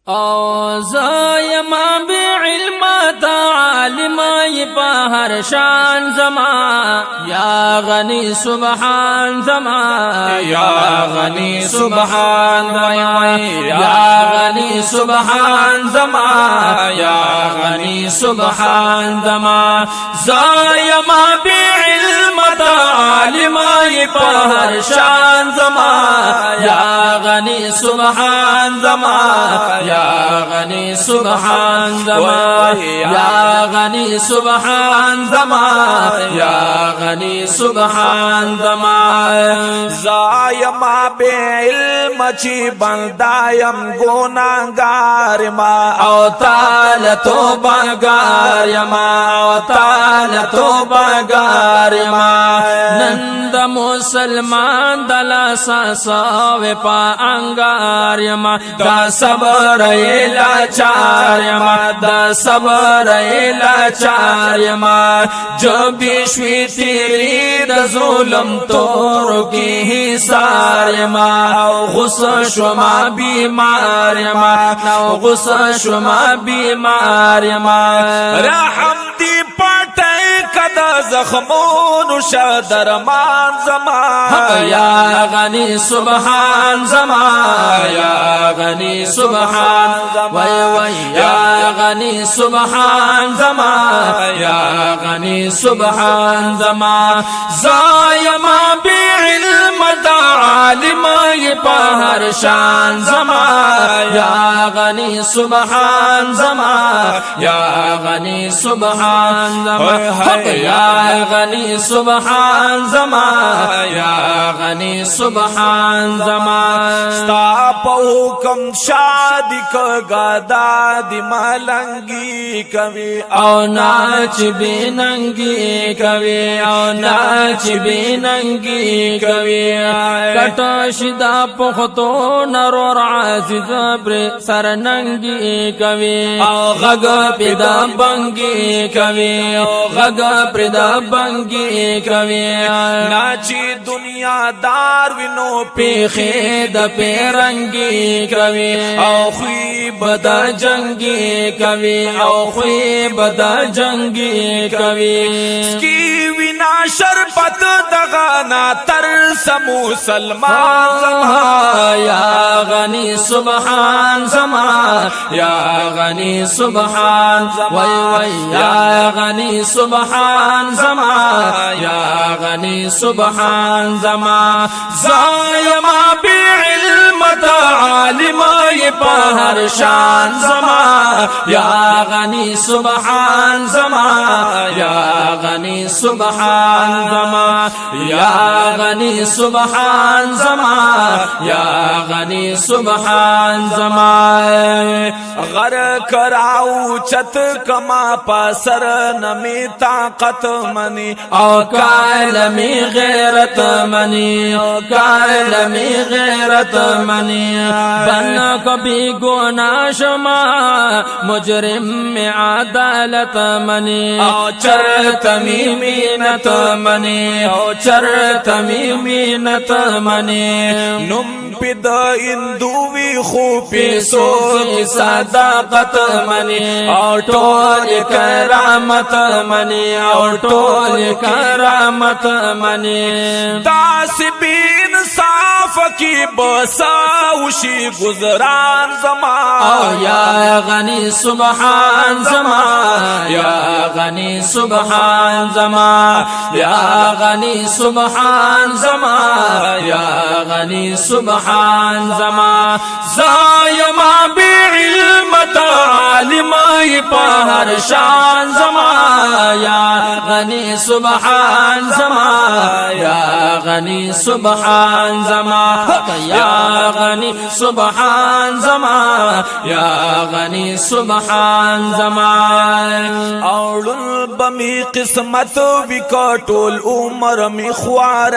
او زایما بعلم تعالیم بهر شان زما یا غنی سبحان زما یا غنی سبحان زما یا غنی سبحان زما یا غنی سبحان زما زایما بعلم تعالیم بهر شان زما یا غنی سبحان زما یا غنی سبحان زما یا غنی سبحان زما یا غنی سبحان زما زایما بے علم چی بندایم گناہگار ما او تعالی توبہگار ما او تعالی توبہگار ما نند مسلمان دلا ساوے پا انگار ما دا صبر لاچار ما دا صبر لاچار ما جو بیشوی تیری دا ظلم تورو کی حسار ما غصہ شما بیمار ما غصہ شما بیمار ما رحم دی پاٹے کدا زخمون شدرمان زمان یا غنی سبحان زمان یا غنی سبحان وی وی یا غنی سبحان زمان یا غنی سبحان زمان زایما بعلم تعالیم بهر شان زمان یا غنی سبحان زمان یا غنی سبحان زمان یا غنی سبحان زمان یا غنی سبحان زمان ستا پا حکم شادی کا دادی ملنگی کبھی او ناچ بیننگی کبھی او ناچ بیننگی کبھی کٹوش دا پختو نرور عزیز پر سرننگی کبھی غگ پیدا بنگی کبھی غگ پیدا بنگی کبھی ناچی دنیا دار وینو پیخی دا پیرنگی کبھی او خویب دا جنگی کبھی او خویب دا جنگی کبھی کی وینا شربت دغانا ترس مسلمان زمان یا غنی سبحان زمان یا غنی سبحان وی وی یا غنی سبحان زمان یا غنی سبحان زمان زایما بعلم تعالیم بهر شان زمان یا غنی سبحان زمان یا غنی سبحان زمان یا غنی سبحان زمان یا غنی سبحان زمان غر کراو چت کما پاسر نمی طاقت منی او کالمی غیرت منی او کالمی غیرت منی بن کبھی گناہ شما مجرم میں عدالت منی او چر تمیمینت منی او چر تمیمینت منی نم پد اندوی خوبی سوی صداقت منی او ٹول کرامت منی او ٹول کرامت منی داس بین صاف کی بساوشی گزران زمان او یا غنی سبحان زمان یا غنی سبحان زمان یا غنی سبحان زمان یا غنی سبحان زمان زایما بعلم تعالیم بهر شان زمان یا غنی سبحان زمان یا غنی سبحان زمان یا غنی سبحان زمان یا غنی سبحان زمان اولن بمی قسمت وکټول عمر می خوار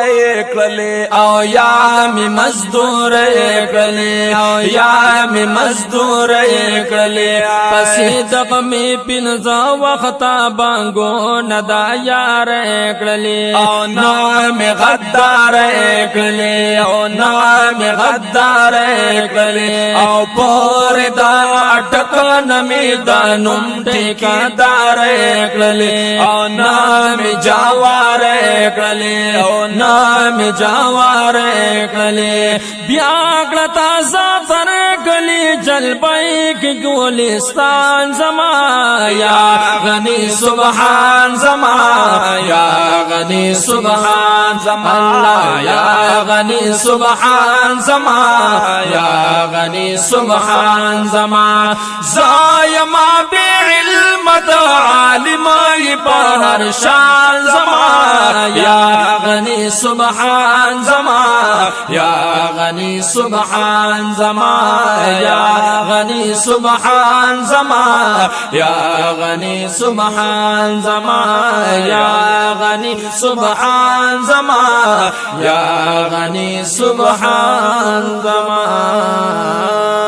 کړلې او یا می مزدور کړلې او یا می مزدور کړلې پسې دغه می پنځه وخت بانګو ندا یار کړلې او نو می غدار کړلې او نو می غدار کړلې او پور دا ټکن می دانم ټیکادار کړلې او نام جاوار کړلې او نام جاوار کړلې بیا کړه تازه تر کلی جلبای کی ګلستان زما یا غنی سبحان زما یا غنی سبحان زما الله یا غنی سبحان زما یا غنی سبحان زما زایما بعلم عالم بهر شان زما یا غنی سبحان زما یا غنی سبحان زما یا غنی سبحان زما یا غنی سبحان زما یا غنی سبحان زما یا غنی سبحان زما